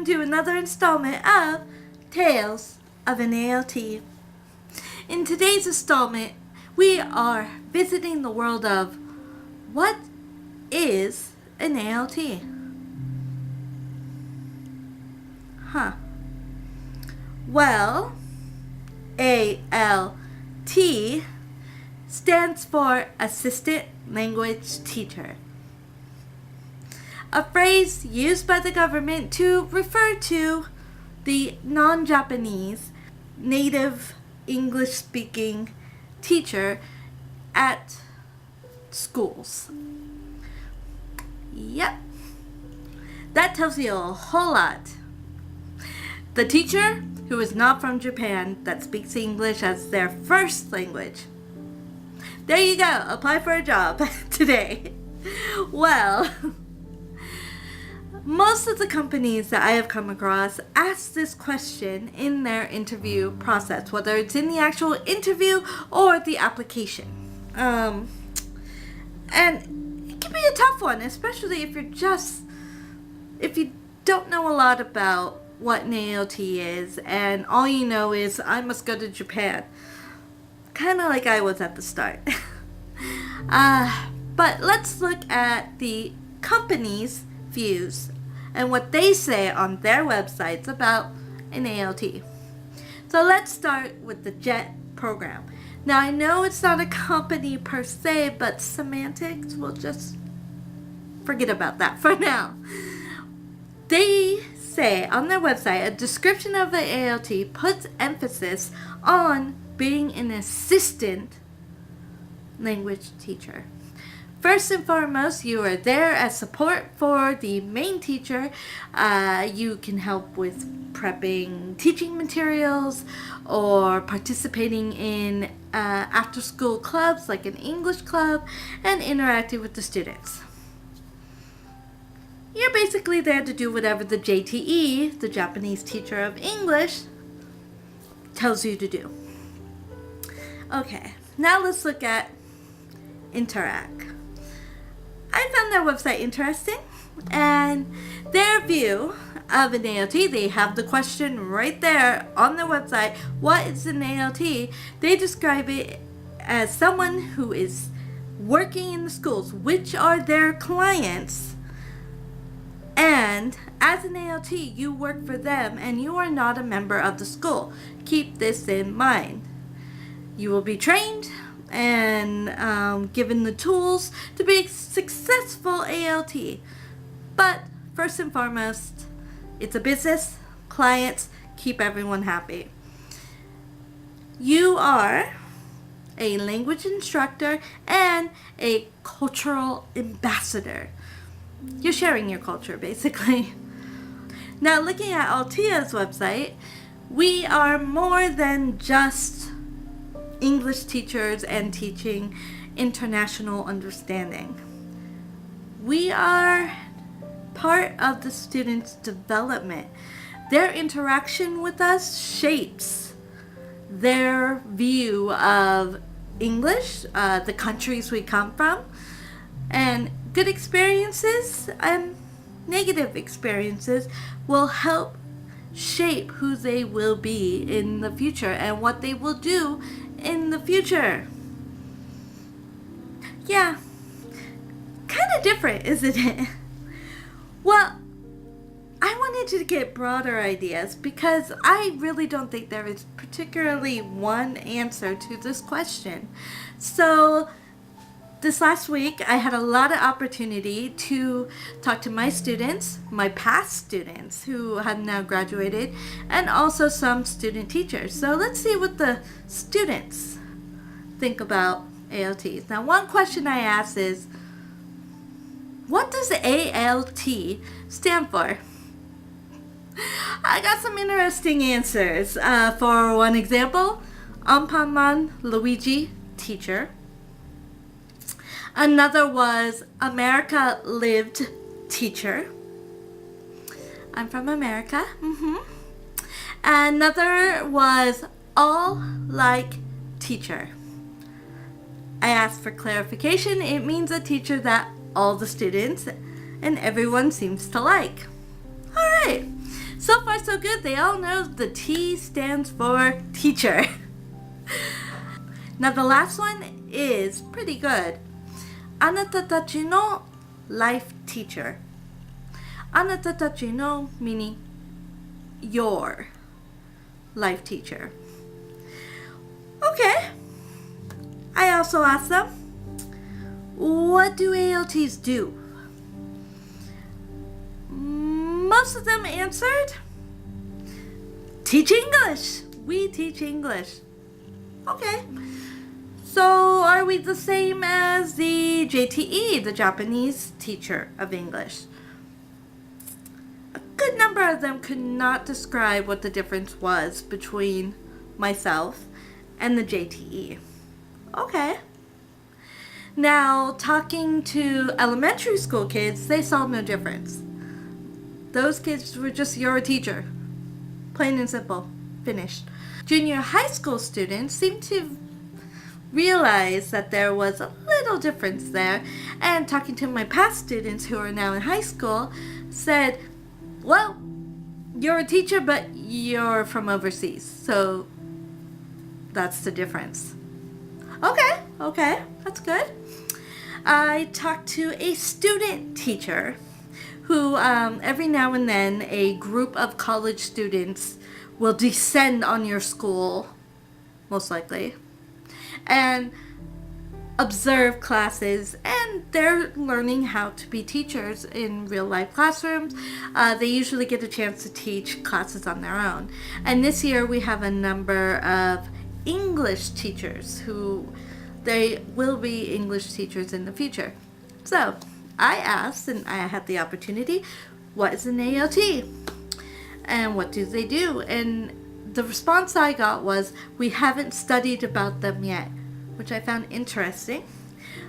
welcome to another installment of Tales of an ALT. In today's installment, we are visiting the world of what is an ALT? Well, ALT stands for Assistant Language Teacher, a phrase used by the government to refer to the non-Japanese native English-speaking teacher at schools. Yep, that tells you a whole lot. The teacher who is not from Japan that speaks English as their first language. There you go, apply for a job today. Well, most of the companies that I have come across ask this question in their interview process, whether it's in the actual interview or the application. And it can be a tough one, especially if you don't know a lot about what an ALT is and all you know is I must go to Japan. Kind of like I was at the start. But let's look at the company's views and what they say on their websites about an ALT. So let's start with the JET program. Now I know it's not a company per se, but semantics, we'll just forget about that for now. They say on their website, a description of the ALT puts emphasis on being an assistant language teacher. First and foremost, you are there as support for the main teacher. You can help with prepping teaching materials or participating in after-school clubs like an English club and interacting with the students. You're basically there to do whatever the JTE, the Japanese teacher of English, tells you to do. Okay, now let's look at Interact. I found their website interesting, and their view of an ALT, they have the question right there on their website, what is an ALT? They describe it as someone who is working in the schools, which are their clients. And as an ALT, you work for them and you are not a member of the school. Keep this in mind. You will be trained and given the tools to be a successful ALT. But first and foremost, it's a business, clients, keep everyone happy. You are a language instructor and a cultural ambassador. You're sharing your culture, basically. Now, looking at Altia's website, we are more than just English teachers and teaching international understanding. We are part of the students' development. Their interaction with us shapes their view of English, the countries we come from, and good experiences and negative experiences will help shape who they will be in the future and what they will do in the future. Yeah, kind of different, isn't it? Well, I wanted to get broader ideas because I really don't think there is particularly one answer to this question. So this last week, I had a lot of opportunity to talk to my students, my past students who have now graduated, and also some student teachers. So let's see what the students think about ALTs. Now, one question I asked is, what does ALT stand for? I got some interesting answers. For one example, Anpanman Luigi, teacher. Another was America Lived, teacher. I'm from America. Another was All Like, teacher. I asked for clarification. It means a teacher that all the students and everyone seems to like. All right. So far so good. They all know the T stands for teacher. Now the last one is pretty good. あなたたちの life teacher. あなたたちの meaning your life teacher. Okay. I also asked them, what do ALTs do? Most of them answered, teach English. We teach English. Okay. So are we the same as the JTE, the Japanese teacher of English? A good number of them could not describe what the difference was between myself and the JTE. Okay. Now, talking to elementary school kids, they saw no difference. Those kids were just, you're a teacher. Plain and simple. Finished. Junior high school students seemed to realize that there was a little difference there, and talking to my past students who are now in high school said, well, you're a teacher, but you're from overseas, so that's the difference. Okay, that's good. I talked to a student teacher who every now and then a group of college students will descend on your school, most likely, and observe classes, and they're learning how to be teachers in real life classrooms. They usually get a chance to teach classes on their own. And this year we have a number of English teachers who they will be English teachers in the future. So I asked, and I had the opportunity, what is an ALT? And what do they do? And the response I got was, we haven't studied about them yet, which I found interesting.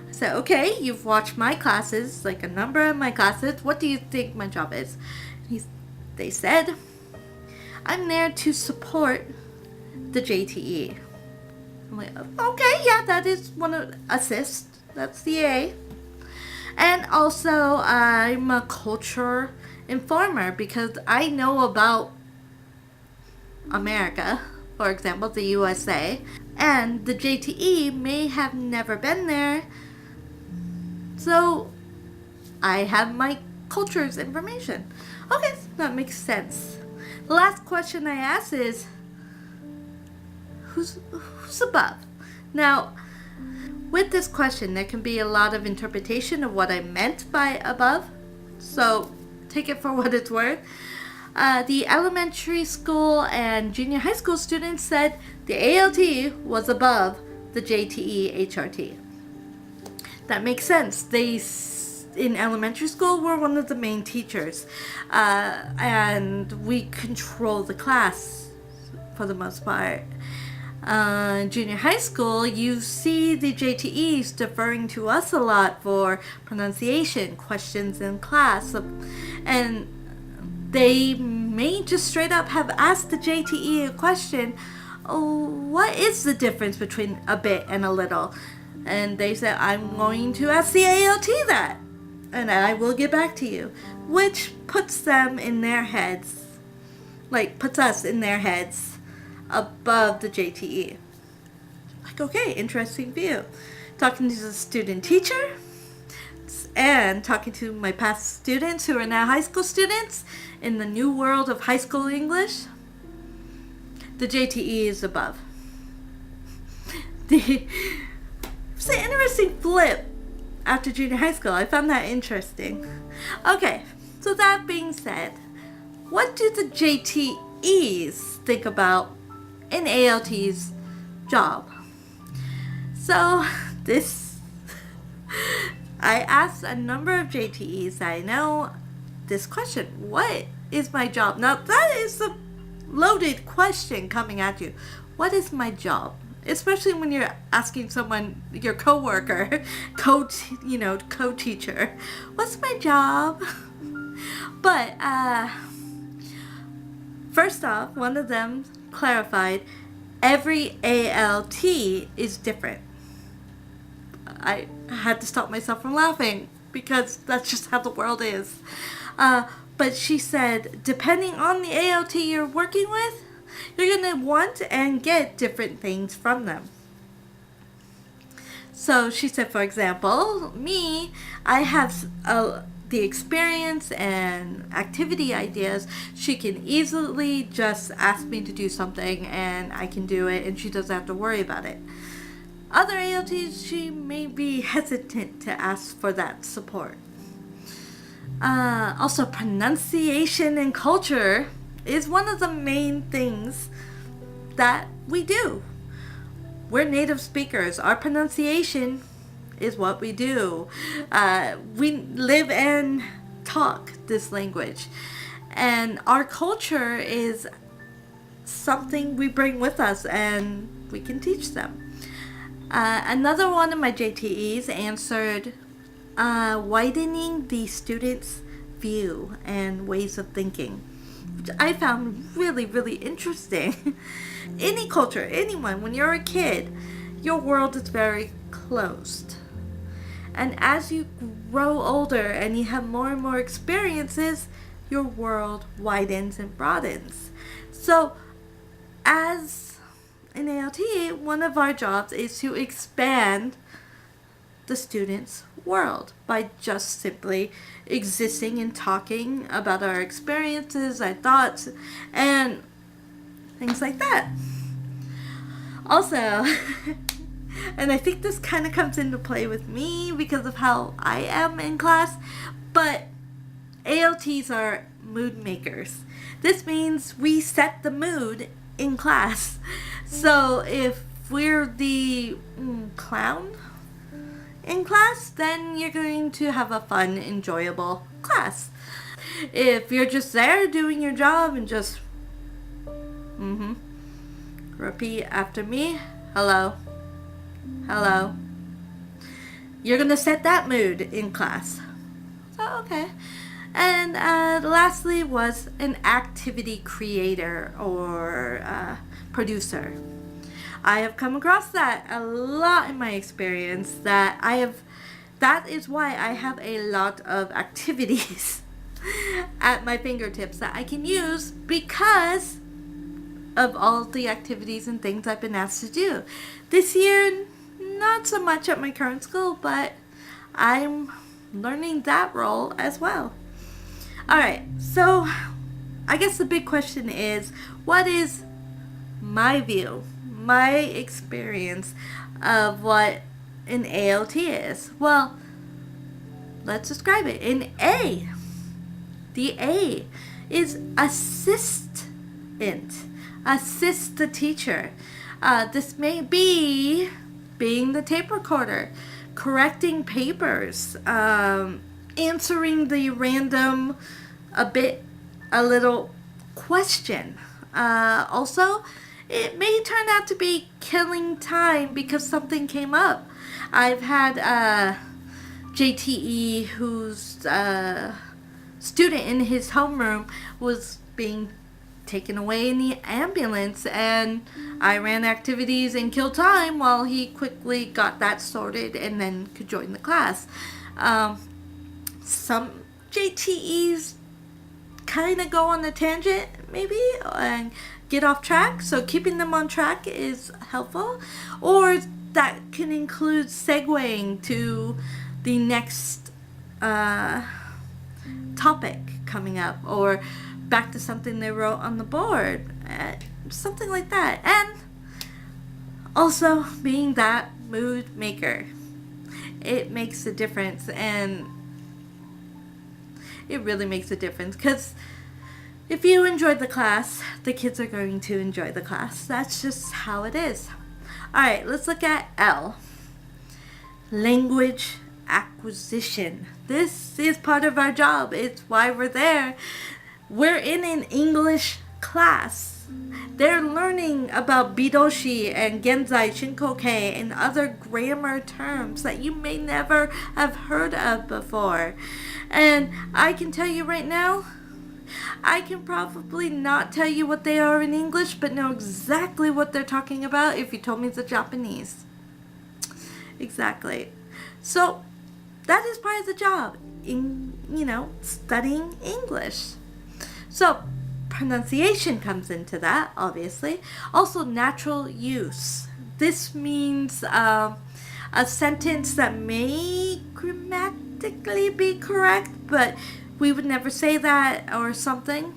I said, okay, you've watched my classes, like a number of my classes. What do you think my job is? They said, I'm there to support the JTE. I'm like, okay, yeah, that is one of assist. That's the A. And also, I'm a culture informer because I know about America, for example, the USA, and the JTE may have never been there, so I have my culture's information. Okay, that makes sense. The last question I asked is, who's above? Now, with this question, there can be a lot of interpretation of what I meant by above, so take it for what it's worth. The elementary school and junior high school students said the ALT was above the JTE HRT. That makes sense. They, in elementary school, were one of the main teachers, and we control the class for the most part. Junior high school, you see the JTEs deferring to us a lot for pronunciation, questions in class, and they may just straight up have asked the JTE a question, oh, what is the difference between a bit and a little? And they said, I'm going to ask the ALT that, and I will get back to you, which puts them in their heads, like puts us in their heads above the JTE. Like, okay, interesting view. Talking to the student teacher and talking to my past students who are now high school students in the new world of high school English, the JTE is above. It's an interesting flip after junior high school. I found that interesting. Okay, so that being said, what do the JTEs think about an ALT's job? So I asked a number of JTEs that I know this question, what is my job? Now that is a loaded question coming at you. What is my job? Especially when you're asking someone, your coworker, co-teacher, what's my job? But first off, one of them clarified, every ALT is different. I had to stop myself from laughing because that's just how the world is. But she said, depending on the ALT you're working with, you're going to want and get different things from them. So she said, for example, me, I have the experience and activity ideas. She can easily just ask me to do something and I can do it, and she doesn't have to worry about it. Other ALTs, she may be hesitant to ask for that support. Also, pronunciation and culture is one of the main things that we do. We're native speakers. Our pronunciation is what we do. We live and talk this language. And our culture is something we bring with us and we can teach them. Another one of my JTEs answered widening the student's view and ways of thinking, which I found really, really interesting. Any culture, anyone, when you're a kid, your world is very closed. And as you grow older and you have more and more experiences, your world widens and broadens. So as an ALT, one of our jobs is to expand the student's world by just simply existing and talking about our experiences, our thoughts, and things like that. Also, and I think this kind of comes into play with me because of how I am in class, but ALTs are mood makers. This means we set the mood in class. So if we're the clown in class, then you're going to have a fun, enjoyable class. If you're just there doing your job and just repeat after me, hello, hello, you're gonna set that mood in class. So okay. And lastly was an activity creator or producer. I have come across that a lot in my experience. That is why I have a lot of activities at my fingertips that I can use because of all the activities and things I've been asked to do. This year, not so much at my current school, but I'm learning that role as well. Alright, so I guess the big question is, what is my view, my experience of what an ALT is? Well, let's describe it. The A is assistant. Assist the teacher. This may be being the tape recorder, correcting papers, answering the random, a little question. Also, it may turn out to be killing time because something came up. I've had a JTE whose student in his homeroom was being taken away in the ambulance, and I ran activities and killed time while he quickly got that sorted and then could join the class. Some JTEs kind of go on a tangent maybe and get off track, so keeping them on track is helpful, or that can include segueing to the next topic coming up, or back to something they wrote on the board, something like that. And also being that mood maker, it makes a difference, and it really makes a difference, because if you enjoyed the class, the kids are going to enjoy the class. That's just how it is. Alright, let's look at L. Language acquisition. This is part of our job. It's why we're there. We're in an English class. They're learning about bidoshi and genzai, shinkoke, and other grammar terms that you may never have heard of before. And I can tell you right now, I can probably not tell you what they are in English, but know exactly what they're talking about if you told me it's Japanese. Exactly. So that is part of the job. studying English. So pronunciation comes into that, obviously. Also, natural use. This means a sentence that may grammatically be correct, but we would never say that or something.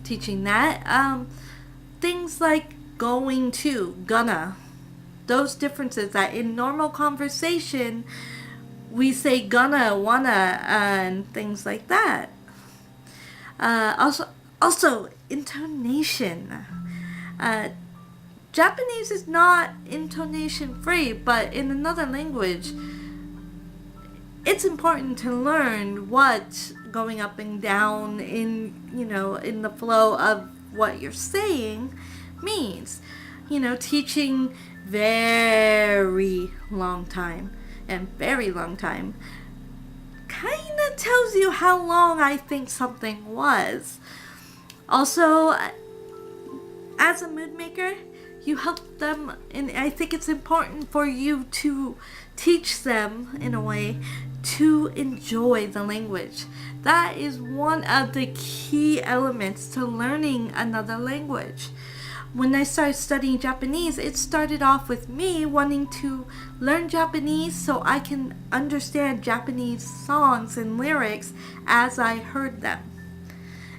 Teaching that. Things like going to, gonna. Those differences that in normal conversation we say gonna, wanna, and things like that. Also, intonation. Japanese is not intonation free, but in another language, it's important to learn what going up and down in the flow of what you're saying means. Teaching very long time and very long time kind of tells you how long I think something was. Also, as a mood maker, you help them, and I think it's important for you to teach them in a way to enjoy the language. That is one of the key elements to learning another language. When I started studying Japanese, it started off with me wanting to learn Japanese so I can understand Japanese songs and lyrics as I heard them.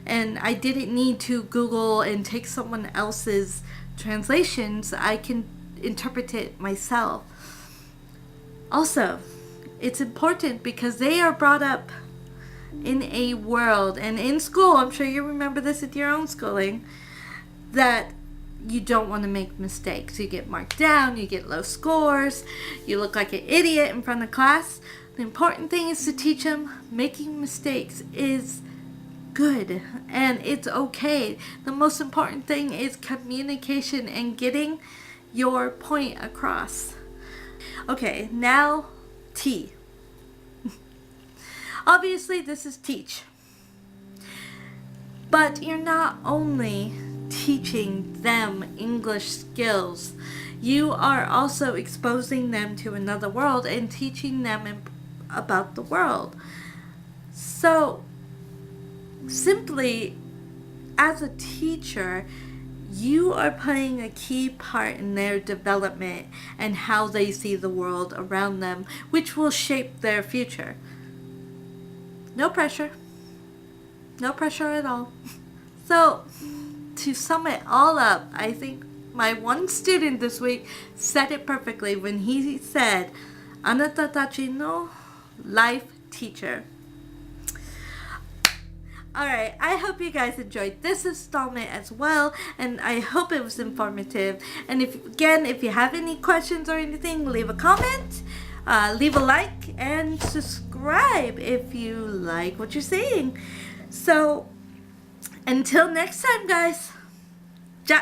And I didn't need to Google and take someone else's translations. I can interpret it myself. Also, it's important because they are brought up in a world and in school, I'm sure you remember this at your own schooling, that you don't want to make mistakes. You get marked down, you get low scores, you look like an idiot in front of class. The important thing is to teach them making mistakes is good and it's okay. The most important thing is communication and getting your point across. Okay, now T. Obviously, this is teach. But you're not only teaching them English skills, you are also exposing them to another world and teaching them about the world. So, simply, as a teacher, you are playing a key part in their development and how they see the world around them, which will shape their future. No pressure. No pressure at all. So, to sum it all up, I think my one student this week said it perfectly when he said, "Anata tachi no life teacher." Alright, I hope you guys enjoyed this installment as well, and I hope it was informative. And if you have any questions or anything, leave a comment, leave a like, and subscribe if you like what you're seeing. So, until next time, guys. Ja.